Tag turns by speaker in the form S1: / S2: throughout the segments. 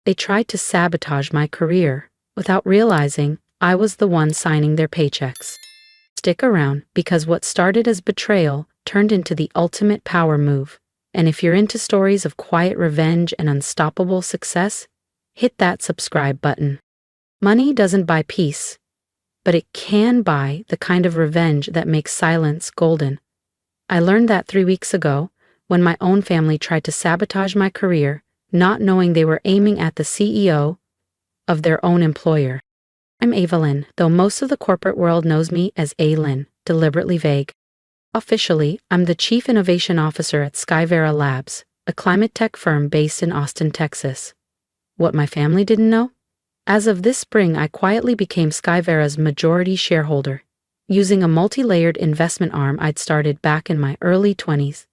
S1: They tried to sabotage my career, without realizing I was the one signing their paychecks. Stick around, because what started as betrayal turned into the ultimate power move. And if you're into stories of quiet revenge and unstoppable success, hit that subscribe button. Money doesn't buy peace, but it can buy the kind of revenge that makes silence golden. I learned that 3 weeks ago, when my own family tried to sabotage my career, not knowing they were aiming at the CEO of their own employer. I'm Ava Lin, though most of the corporate world knows me as A. Lin, deliberately vague. Officially, I'm the Chief Innovation Officer at Skyverra Labs, a climate tech firm based in Austin, Texas. What my family didn't know? As of this spring, I quietly became Skyverra's majority shareholder, using a multi-layered investment arm I'd started back in my early 20s.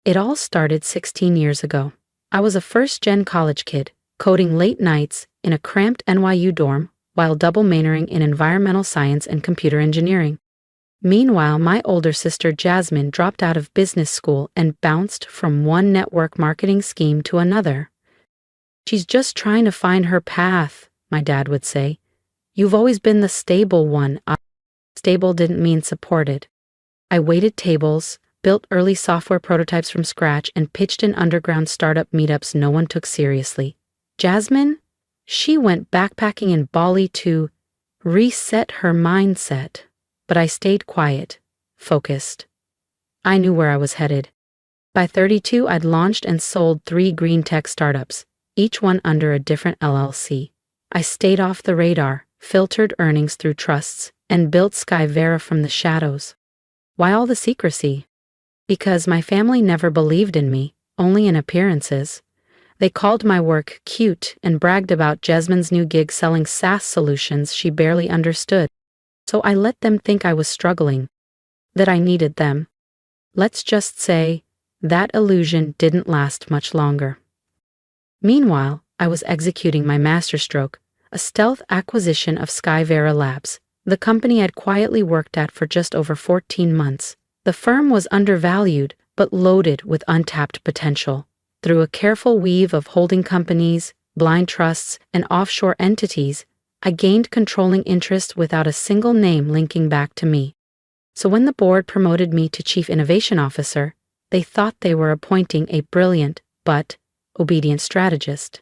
S1: It all started 16 years ago. I was a first-gen college kid, coding late nights in a cramped NYU dorm while double minoring in environmental science and computer engineering. Meanwhile, my older sister Jasmine dropped out of business school and bounced from one network marketing scheme to another. "She's just trying to find her path," my dad would say. "You've always been the stable one." Stable didn't mean supported. I waited tables, built early software prototypes from scratch, and pitched in underground startup meetups no one took seriously. Jasmine? She went backpacking in Bali to reset her mindset. But I stayed quiet, focused. I knew where I was headed. By 32, I'd launched and sold 3 green tech startups, each one under a different LLC. I stayed off the radar, filtered earnings through trusts, and built Skyverra from the shadows. Why all the secrecy? Because my family never believed in me, only in appearances. They called my work cute and bragged about Jasmine's new gig selling SaaS solutions she barely understood. So I let them think I was struggling, that I needed them. Let's just say, that illusion didn't last much longer. Meanwhile, I was executing my masterstroke, a stealth acquisition of Skyverra Labs, the company I'd quietly worked at for just over 14 months. The firm was undervalued, but loaded with untapped potential. Through a careful weave of holding companies, blind trusts, and offshore entities, I gained controlling interest without a single name linking back to me. So when the board promoted me to Chief Innovation Officer, they thought they were appointing a brilliant but obedient strategist.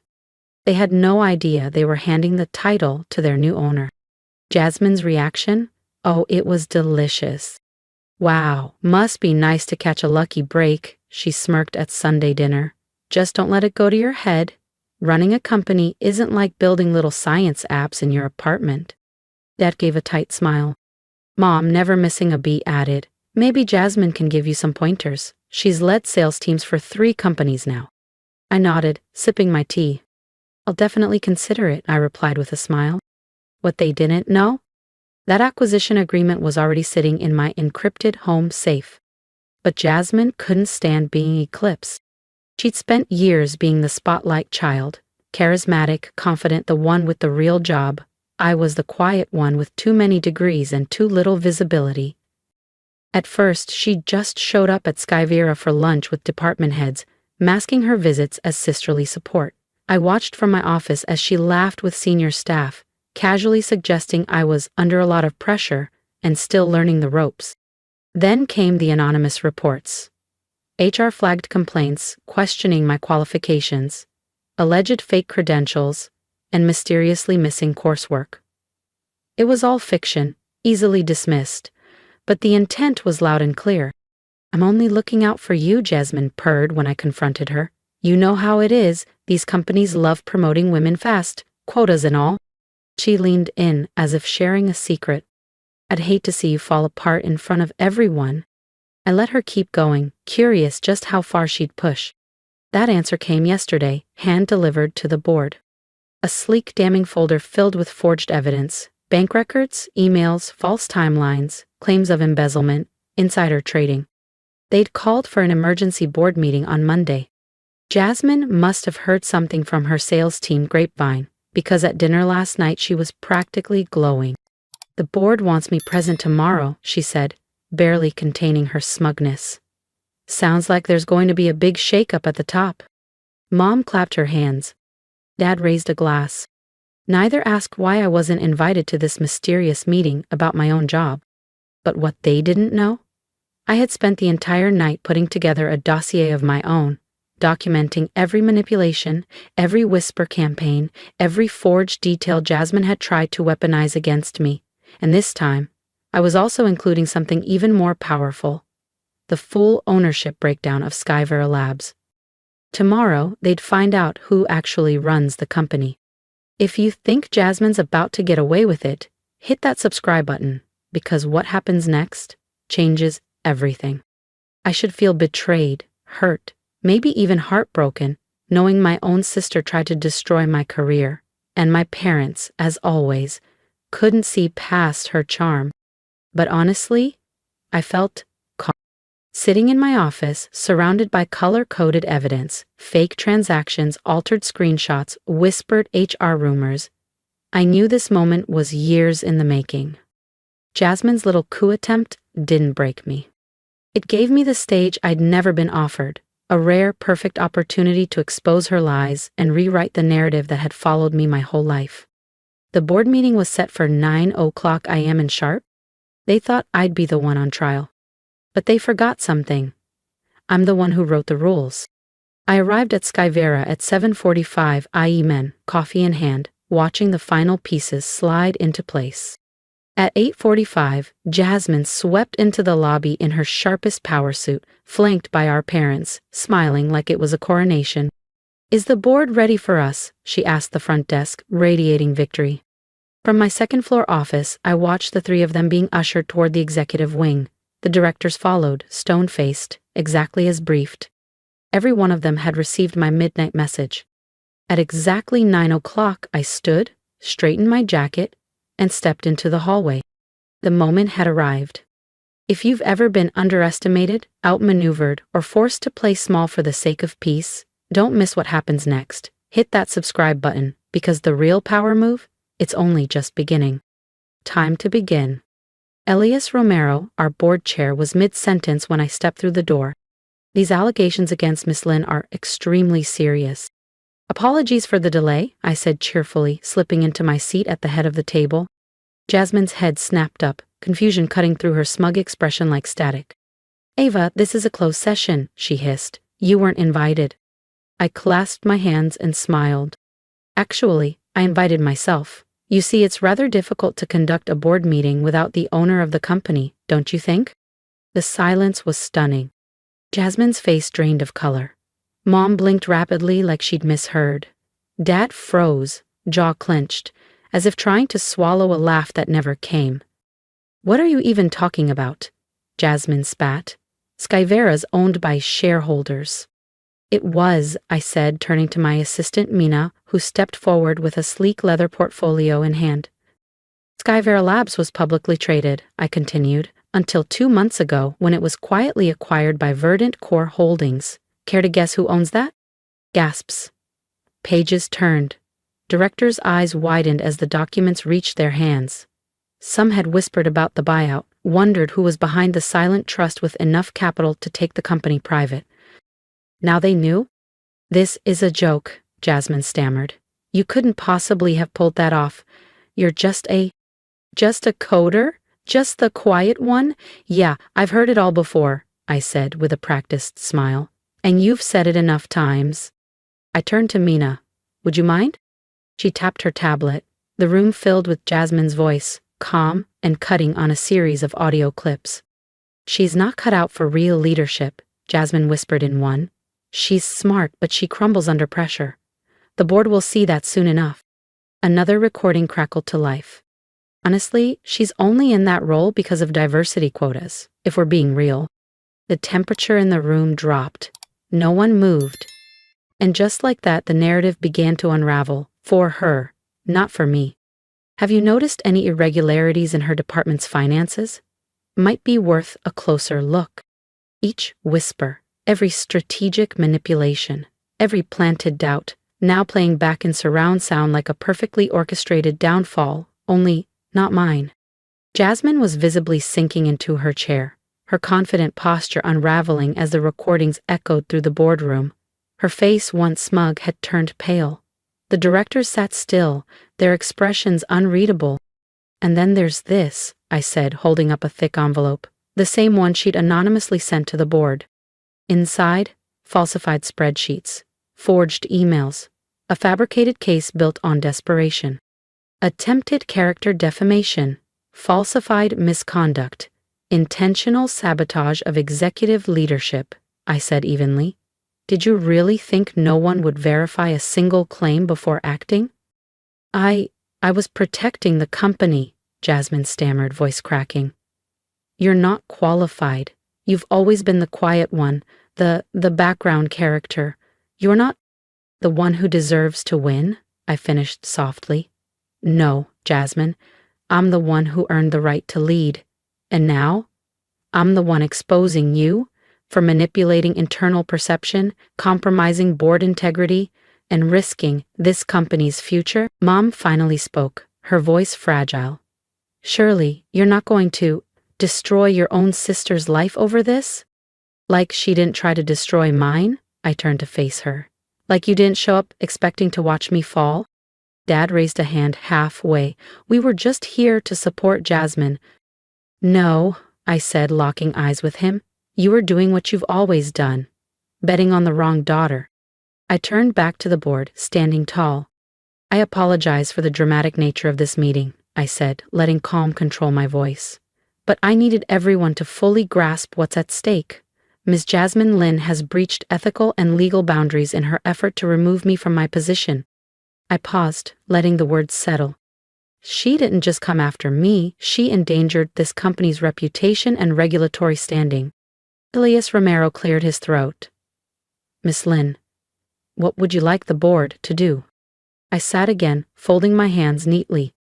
S1: They had no idea they were handing the title to their new owner. Jasmine's reaction? Oh, it was delicious. "Wow, must be nice to catch a lucky break," she smirked at Sunday dinner. "Just don't let it go to your head. Running a company isn't like building little science apps in your apartment." Dad gave a tight smile. Mom, never missing a beat, added, "Maybe Jasmine can give you some pointers. She's led sales teams for 3 companies now." I nodded, sipping my tea. "I'll definitely consider it," I replied with a smile. What they didn't know? That acquisition agreement was already sitting in my encrypted home safe. But Jasmine couldn't stand being eclipsed. She'd spent years being the spotlight child, charismatic, confident, the one with the real job. I was the quiet one with too many degrees and too little visibility. At first, she just showed up at Skyverra for lunch with department heads, masking her visits as sisterly support. I watched from my office as she laughed with senior staff, casually suggesting I was under a lot of pressure and still learning the ropes. Then came the anonymous reports. HR flagged complaints questioning my qualifications, alleged fake credentials, and mysteriously missing coursework. It was all fiction, easily dismissed, but the intent was loud and clear. "I'm only looking out for you," Jasmine purred when I confronted her. "You know how it is, these companies love promoting women fast, quotas and all." She leaned in as if sharing a secret. "I'd hate to see you fall apart in front of everyone." I let her keep going, curious just how far she'd push. That answer came yesterday, hand-delivered to the board. A sleek, damning folder filled with forged evidence, bank records, emails, false timelines, claims of embezzlement, insider trading. They'd called for an emergency board meeting on Monday. Jasmine must have heard something from her sales team grapevine, because at dinner last night she was practically glowing. "The board wants me present tomorrow," she said, barely containing her smugness. "Sounds like there's going to be a big shakeup at the top." Mom clapped her hands. Dad raised a glass. Neither asked why I wasn't invited to this mysterious meeting about my own job. But what they didn't know? I had spent the entire night putting together a dossier of my own, documenting every manipulation, every whisper campaign, every forged detail Jasmine had tried to weaponize against me. And this time, I was also including something even more powerful: the full ownership breakdown of Skyverra Labs. Tomorrow, they'd find out who actually runs the company. If you think Jasmine's about to get away with it, hit that subscribe button, because what happens next changes everything. I should feel betrayed, hurt, maybe even heartbroken, knowing my own sister tried to destroy my career, and my parents, as always, couldn't see past her charm. But honestly, I felt calm. Sitting in my office, surrounded by color-coded evidence, fake transactions, altered screenshots, whispered HR rumors, I knew this moment was years in the making. Jasmine's little coup attempt didn't break me. It gave me the stage I'd never been offered, a rare, perfect opportunity to expose her lies and rewrite the narrative that had followed me my whole life. The board meeting was set for 9:00 a.m. in sharp. They thought I'd be the one on trial. But they forgot something. I'm the one who wrote the rules. I arrived at Skyverra at 7:45 a.m., coffee in hand, watching the final pieces slide into place. At 8:45, Jasmine swept into the lobby in her sharpest power suit, flanked by our parents, smiling like it was a coronation. "Is the board ready for us?" she asked the front desk, radiating victory. From my second-floor office, I watched the three of them being ushered toward the executive wing. The directors followed, stone-faced, exactly as briefed. Every one of them had received my midnight message. At exactly 9:00, I stood, straightened my jacket, and stepped into the hallway. The moment had arrived. If you've ever been underestimated, outmaneuvered, or forced to play small for the sake of peace, don't miss what happens next. Hit that subscribe button, because the real power move, it's only just beginning. Time to begin. Elias Romero, our board chair, was mid-sentence when I stepped through the door. "These allegations against Miss Lin are extremely serious." "Apologies for the delay," I said cheerfully, slipping into my seat at the head of the table. Jasmine's head snapped up, confusion cutting through her smug expression like static. "Ava, this is a closed session," she hissed. "You weren't invited." I clasped my hands and smiled. "Actually, I invited myself. You see, it's rather difficult to conduct a board meeting without the owner of the company, don't you think?" The silence was stunning. Jasmine's face drained of color. Mom blinked rapidly like she'd misheard. Dad froze, jaw clenched, as if trying to swallow a laugh that never came. "What are you even talking about?" Jasmine spat. "Skyverra's owned by shareholders." "It was," I said, turning to my assistant Mina, who stepped forward with a sleek leather portfolio in hand. "Skyverra Labs was publicly traded," I continued, "until 2 months ago when it was quietly acquired by Verdant Core Holdings. Care to guess who owns that?" Gasps. Pages turned. Directors' eyes widened as the documents reached their hands. Some had whispered about the buyout, wondered who was behind the silent trust with enough capital to take the company private. Now they knew? "This is a joke," Jasmine stammered. "You couldn't possibly have pulled that off. You're just a coder? Just the quiet one? Yeah, I've heard it all before," I said with a practiced smile. "And you've said it enough times." I turned to Mina. "Would you mind?" She tapped her tablet. The room filled with Jasmine's voice, calm and cutting on a series of audio clips. "She's not cut out for real leadership," Jasmine whispered in one. "She's smart, but she crumbles under pressure. The board will see that soon enough." Another recording crackled to life. "Honestly, she's only in that role because of diversity quotas, if we're being real." The temperature in the room dropped. No one moved. And just like that, the narrative began to unravel, for her, not for me. "Have you noticed any irregularities in her department's finances? Might be worth a closer look." Each whisper, every strategic manipulation, every planted doubt, now playing back in surround sound like a perfectly orchestrated downfall, only not mine. Jasmine was visibly sinking into her chair, her confident posture unraveling as the recordings echoed through the boardroom. Her face, once smug, had turned pale. The directors sat still, their expressions unreadable. "And then there's this," I said, holding up a thick envelope, the same one she'd anonymously sent to the board. Inside, falsified spreadsheets, forged emails, a fabricated case built on desperation. Attempted character defamation, falsified misconduct, intentional sabotage of executive leadership, I said evenly. "Did you really think no one would verify a single claim before acting?" I was protecting the company," Jasmine stammered, voice cracking. "You're not qualified. You've always been the quiet one, the background character. You're not the one who deserves to win," I finished softly. "No, Jasmine, I'm the one who earned the right to lead. And now, I'm the one exposing you for manipulating internal perception, compromising board integrity, and risking this company's future." Mom finally spoke, her voice fragile. "Surely, you're not going to destroy your own sister's life over this? Like she didn't try to destroy mine?" I turned to face her. "Like you didn't show up expecting to watch me fall?" Dad raised a hand halfway. "We were just here to support Jasmine." "No," I said, locking eyes with him. "You were doing what you've always done, betting on the wrong daughter." I turned back to the board, standing tall. "I apologize for the dramatic nature of this meeting," I said, letting calm control my voice. "But I needed everyone to fully grasp what's at stake. Ms. Jasmine Lin has breached ethical and legal boundaries in her effort to remove me from my position." I paused, letting the words settle. "She didn't just come after me, she endangered this company's reputation and regulatory standing." Elias Romero cleared his throat. "Miss Lin, what would you like the board to do?" I sat again, folding my hands neatly.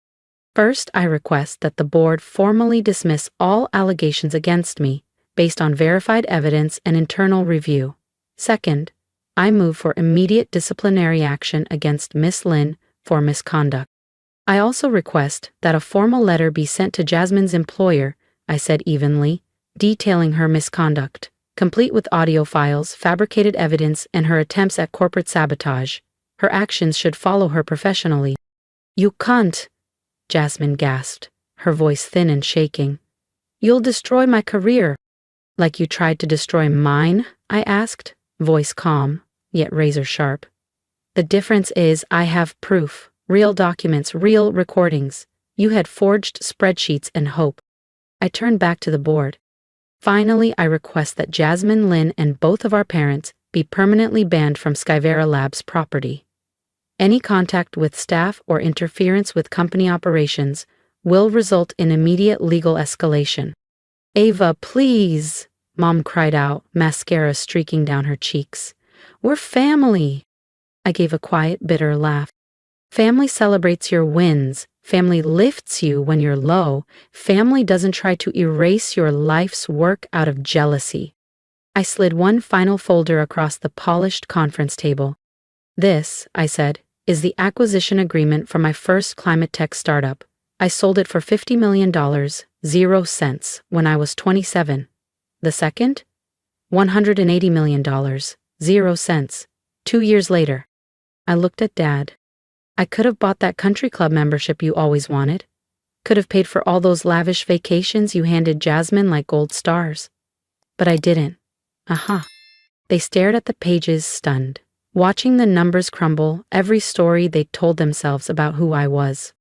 S1: "First, I request that the board formally dismiss all allegations against me, based on verified evidence and internal review. Second, I move for immediate disciplinary action against Miss Lin for misconduct. I also request that a formal letter be sent to Jasmine's employer," I said evenly, "detailing her misconduct, complete with audio files, fabricated evidence, and her attempts at corporate sabotage. Her actions should follow her professionally." "You can't," Jasmine gasped, her voice thin and shaking. "You'll destroy my career." "Like you tried to destroy mine?" I asked, voice calm, yet razor sharp. "The difference is I have proof, real documents, real recordings. You had forged spreadsheets and hope." I turned back to the board. "Finally, I request that Jasmine Lin and both of our parents be permanently banned from Skyverra Labs property. Any contact with staff or interference with company operations will result in immediate legal escalation." "Ava, please," Mom cried out, mascara streaking down her cheeks. "We're family." I gave a quiet, bitter laugh. "Family celebrates your wins. Family lifts you when you're low. Family doesn't try to erase your life's work out of jealousy." I slid one final folder across the polished conference table. "This," I said, "is the acquisition agreement for my first climate tech startup. I sold it for $50 million, 0 cents, when I was 27. The second? $180 million, 0 cents, 2 years later." I looked at Dad. "I could have bought that country club membership you always wanted. Could have paid for all those lavish vacations you handed Jasmine like gold stars. But I didn't." Aha. They stared at the pages, stunned, watching the numbers crumble, every story they told themselves about who I was.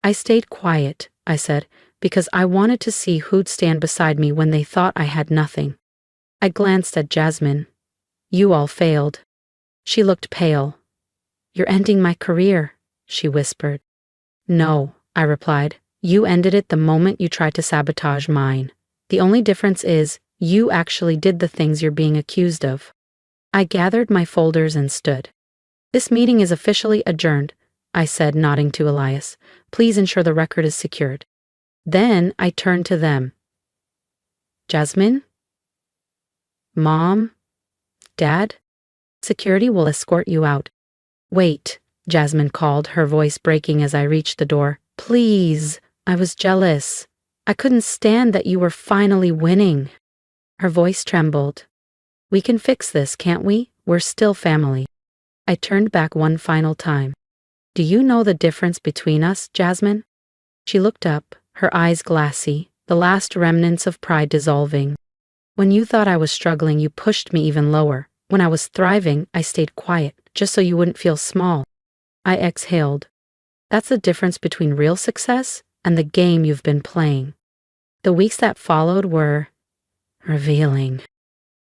S1: "I stayed quiet," I said, "because I wanted to see who'd stand beside me when they thought I had nothing." I glanced at Jasmine. "You all failed." She looked pale. "You're ending my career," she whispered. "No," I replied. "You ended it the moment you tried to sabotage mine. The only difference is you actually did the things you're being accused of." I gathered my folders and stood. "This meeting is officially adjourned," I said, nodding to Elias. "Please ensure the record is secured." Then I turned to them. "Jasmine? Mom? Dad? Security will escort you out." "Wait," Jasmine called, her voice breaking as I reached the door. "Please, I was jealous. I couldn't stand that you were finally winning." Her voice trembled. "We can fix this, can't we? We're still family." I turned back one final time. Do you know the difference between us, Jasmine? She looked up, her eyes glassy, the last remnants of pride dissolving. When you thought I was struggling, you pushed me even lower. When I was thriving, I stayed quiet, just so you wouldn't feel small. I exhaled. That's the difference between real success and the game you've been playing. The weeks that followed were revealing.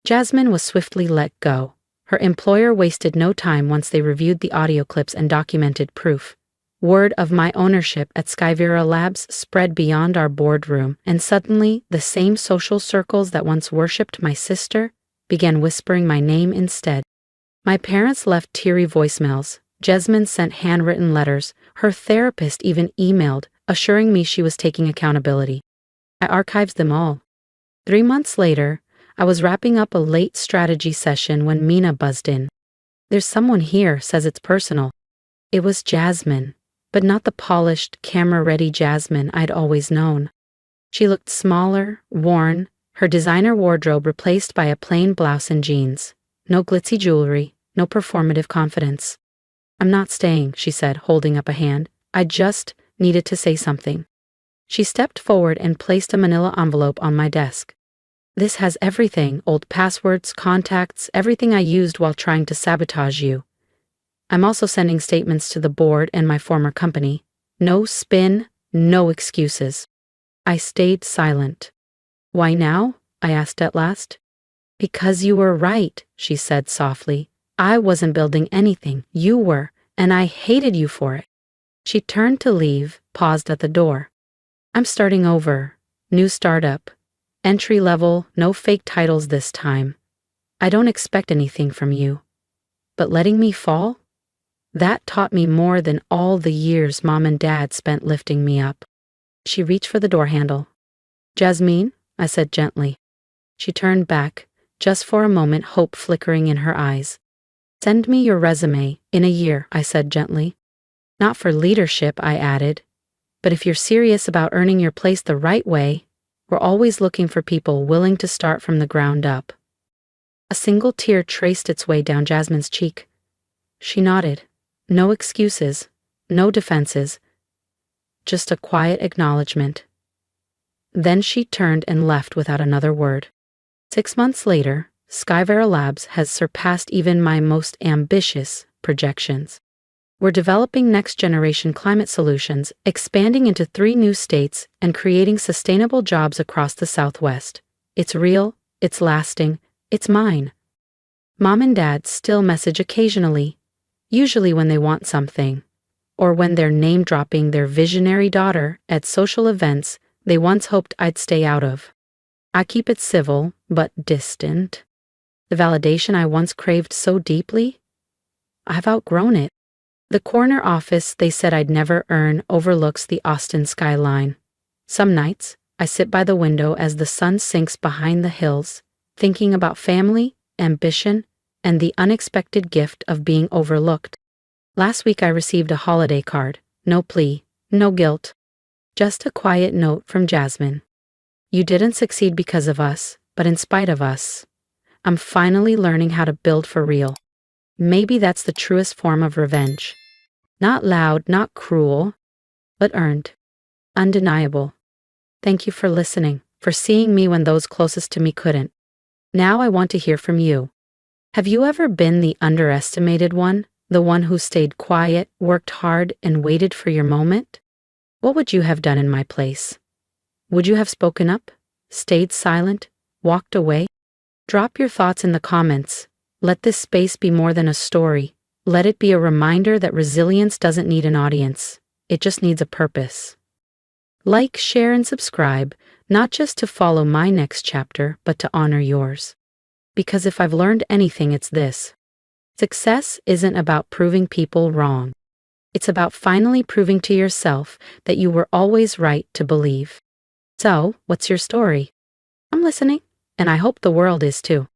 S1: Jasmine was swiftly let go. Her employer wasted no time once they reviewed the audio clips and documented proof. Word of my ownership at Skyverra Labs spread beyond our boardroom, and suddenly the same social circles that once worshipped my sister began whispering my name instead. My parents left teary voicemails. Jasmine sent handwritten letters. Her therapist even emailed, assuring me she was taking accountability. I archived them all. 3 months later, I was wrapping up a late strategy session when Mina buzzed in. There's someone here, says it's personal. It was Jasmine, but not the polished, camera-ready Jasmine I'd always known. She looked smaller, worn, her designer wardrobe replaced by a plain blouse and jeans. No glitzy jewelry, no performative confidence. I'm not staying, she said, holding up a hand. I just needed to say something. She stepped forward and placed a manila envelope on my desk. This has everything, old passwords, contacts, everything I used while trying to sabotage you. I'm also sending statements to the board and my former company. No spin, no excuses. I stayed silent. Why now? I asked at last. Because you were right, she said softly. I wasn't building anything, you were, and I hated you for it. She turned to leave, paused at the door. I'm starting over. New startup. Entry level, no fake titles this time. I don't expect anything from you. But letting me fall? That taught me more than all the years Mom and Dad spent lifting me up. She reached for the door handle. Jasmine, I said gently. She turned back, just for a moment, hope flickering in her eyes. Send me your resume in a year, I said gently. Not for leadership, I added. But if you're serious about earning your place the right way, we're always looking for people willing to start from the ground up. A single tear traced its way down Jasmine's cheek. She nodded. No excuses, no defenses, just a quiet acknowledgement. Then she turned and left without another word. 6 months later, Skyverra Labs has surpassed even my most ambitious projections. We're developing next-generation climate solutions, expanding into 3 new states, and creating sustainable jobs across the Southwest. It's real, it's lasting, it's mine. Mom and Dad still message occasionally, usually when they want something, or when they're name-dropping their visionary daughter at social events they once hoped I'd stay out of. I keep it civil, but distant. The validation I once craved so deeply? I've outgrown it. The corner office they said I'd never earn overlooks the Austin skyline. Some nights, I sit by the window as the sun sinks behind the hills, thinking about family, ambition, and the unexpected gift of being overlooked. Last week I received a holiday card. No plea, no guilt. Just a quiet note from Jasmine. You didn't succeed because of us, but in spite of us. I'm finally learning how to build for real. Maybe that's the truest form of revenge. Not loud, not cruel, but earned. Undeniable. Thank you for listening, for seeing me when those closest to me couldn't. Now I want to hear from you. Have you ever been the underestimated one, the one who stayed quiet, worked hard, and waited for your moment? What would you have done in my place? Would you have spoken up, stayed silent, walked away? Drop your thoughts in the comments. Let this space be more than a story. Let it be a reminder that resilience doesn't need an audience. It just needs a purpose. Like, share, and subscribe, not just to follow my next chapter, but to honor yours. Because if I've learned anything, it's this. Success isn't about proving people wrong. It's about finally proving to yourself that you were always right to believe. So, what's your story? I'm listening, and I hope the world is too.